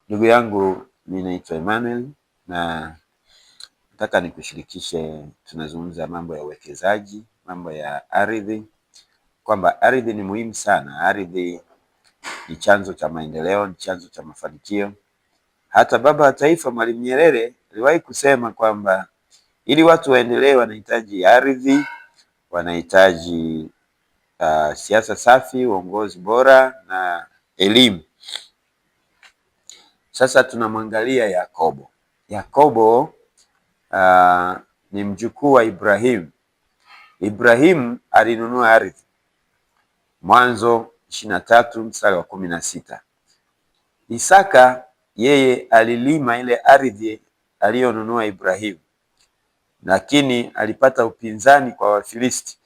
Ndugu yangu, mimi naitwa Emmanuel na nataka nikushirikishe, tunazungumza mambo ya uwekezaji, mambo ya ardhi, kwamba ardhi ni muhimu sana. Ardhi ni chanzo cha maendeleo, ni chanzo cha mafanikio. Hata baba wa taifa Mwalimu Nyerere aliwahi kusema kwamba ili watu waendelee wanahitaji ardhi, wanahitaji siasa safi, uongozi bora na elimu. Sasa tunamwangalia Yakobo. Yakobo ni mjukuu wa Ibrahimu. Ibrahimu alinunua ardhi, Mwanzo 23 mstari wa 16. Isaka yeye alilima ile ardhi aliyonunua Ibrahimu, lakini alipata upinzani kwa Wafilisti.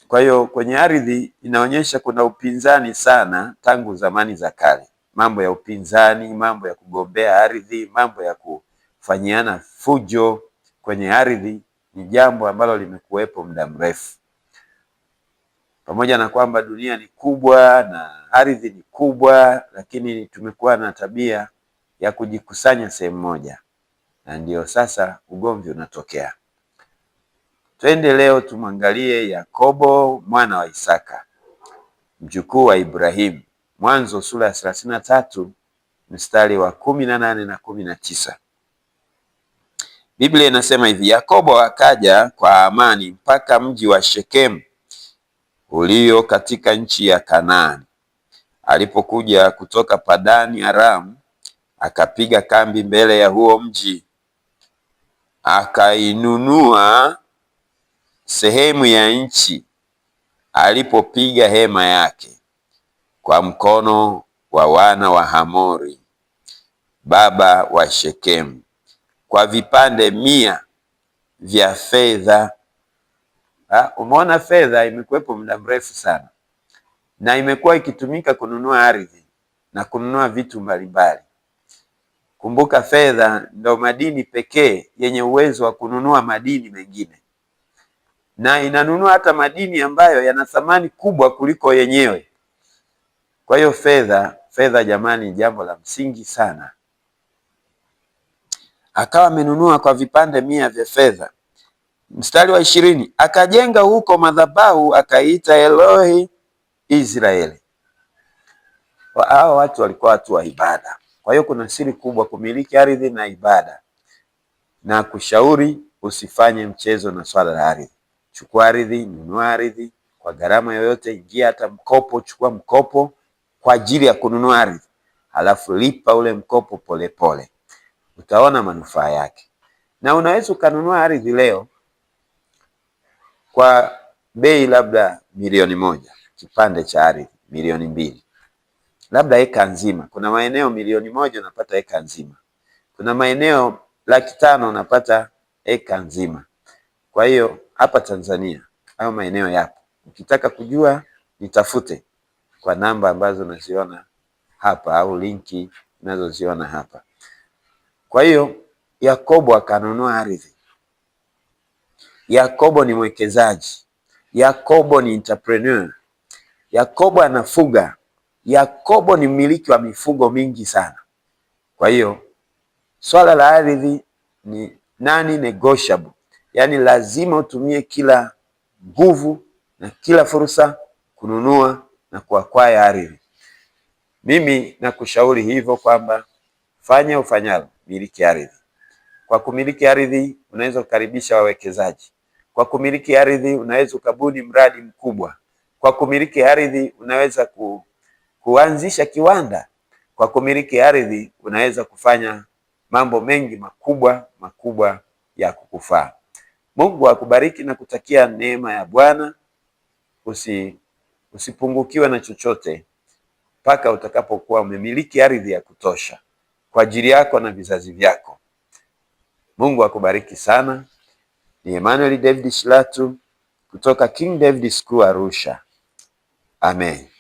Kwa hiyo kwenye ardhi inaonyesha kuna upinzani sana tangu zamani za kale. Mambo ya upinzani, mambo ya kugombea ardhi, mambo ya kufanyiana fujo kwenye ardhi ni jambo ambalo limekuwepo muda mrefu. Pamoja na kwamba dunia ni kubwa na ardhi ni kubwa, lakini tumekuwa na tabia ya kujikusanya sehemu moja, na ndio sasa ugomvi unatokea. Twende leo tumwangalie Yakobo mwana wa Isaka, mjukuu wa Ibrahimu. Mwanzo sura ya 33 mstari wa 18 na 19. Biblia inasema hivi: Yakobo akaja kwa amani mpaka mji wa Shekemu ulio katika nchi ya Kanaani. Alipokuja kutoka Padani Aram, akapiga kambi mbele ya huo mji, akainunua sehemu ya nchi alipopiga hema yake kwa mkono wa wana wa Hamori baba wa Shekemu kwa vipande 100 vya fedha. Umeona, fedha imekuwepo muda mrefu sana na imekuwa ikitumika kununua ardhi na kununua vitu mbalimbali. Kumbuka, fedha ndio madini pekee yenye uwezo wa kununua madini mengine, na inanunua hata madini ambayo yana thamani kubwa kuliko yenyewe. Kwa hiyo fedha jamani, jambo la msingi sana. Akawa amenunua kwa vipande 100 vya fedha. Mstari wa 20, akajenga huko madhabahu, akaita Elohi Israeli. Hao watu walikuwa watu wa ibada. Kwa hiyo kuna siri kubwa kumiliki ardhi na ibada, na kushauri usifanye mchezo na swala la ardhi. Chukua ardhi, nunua ardhi kwa gharama yoyote, ingia hata mkopo, chukua mkopo kwa ajili ya kununua ardhi, halafu lipa ule mkopo polepole, utaona manufaa yake. Na unaweza ukanunua ardhi leo kwa bei labda milioni 1, kipande cha ardhi milioni 2, labda eka nzima. Kuna maeneo milioni 1 unapata eka nzima, kuna maeneo 500,000 unapata eka nzima. Kwa hiyo hapa Tanzania hayo maeneo yapo. Ukitaka kujua, nitafute kwa namba ambazo unaziona hapa au linki unazoziona hapa. Kwa hiyo Yakobo akanunua ardhi. Yakobo ni mwekezaji. Yakobo ni entrepreneur. Yakobo anafuga. Yakobo ni mmiliki wa mifugo mingi sana. Kwa hiyo swala la ardhi ni negotiable. Yaani lazima utumie kila nguvu na kila fursa kununua na kuacquire ardhi. Mimi nakushauri hivyo kwamba fanya ufanyalo, miliki ardhi. Kwa kumiliki ardhi unaweza kukaribisha wawekezaji. Kwa kumiliki ardhi unaweza ukabuni mradi mkubwa. Kwa kumiliki ardhi unaweza kuanzisha kiwanda. Kwa kumiliki ardhi unaweza kufanya mambo mengi makubwa ya kukufaa. Mungu akubariki na kutakia neema ya Bwana. Usipungukiwe na chochote mpaka utakapokuwa umemiliki ardhi ya kutosha kwa ajili yako na vizazi vyako. Mungu akubariki sana. Ni Emmanuel David Shilatu kutoka King David School Arusha. Amen.